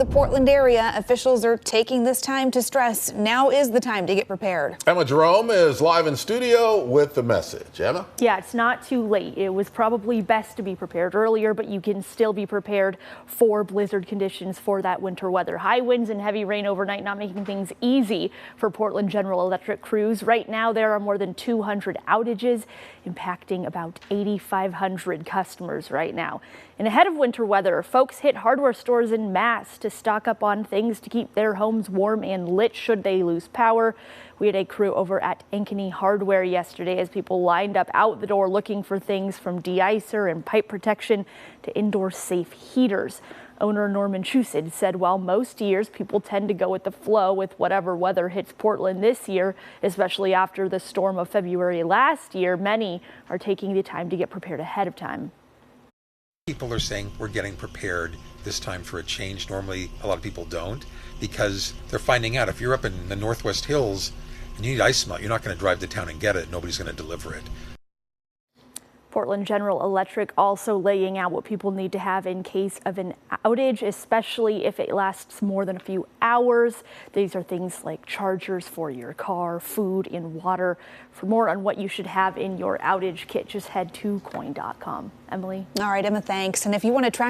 The Portland area officials are taking this time to stress now is the time to get prepared. Emma Jerome is live in studio with the message. Emma? Yeah, it's not too late. It was probably best to be prepared earlier, but you can still be prepared for blizzard conditions for that winter weather. High winds and heavy rain overnight not making things easy for Portland General Electric crews. Right now, there are more than 200 outages impacting about 8,500 customers right now. And ahead of winter weather, folks hit hardware stores en masse to stock up on things to keep their homes warm and lit should they lose power. We had a crew over at Ankeny Hardware yesterday as people lined up out the door looking for things from de-icer and pipe protection to indoor safe heaters. Owner Norman Chusid said while most years people tend to go with the flow with whatever weather hits Portland this year, especially after the storm of February last year, many are taking the time to get prepared ahead of time. People are saying we're getting prepared this time for a change. Normally, a lot of people don't, because they're finding out if you're up in the Northwest Hills and you need ice melt, you're not going to drive to town and get it. Nobody's going to deliver it. Portland General Electric also laying out what people need to have in case of an outage, especially if it lasts more than a few hours. These are things like chargers for your car, food, and water. For more on what you should have in your outage kit, just head to KOIN.com. Emily? All right, Emma, thanks. And if you want to track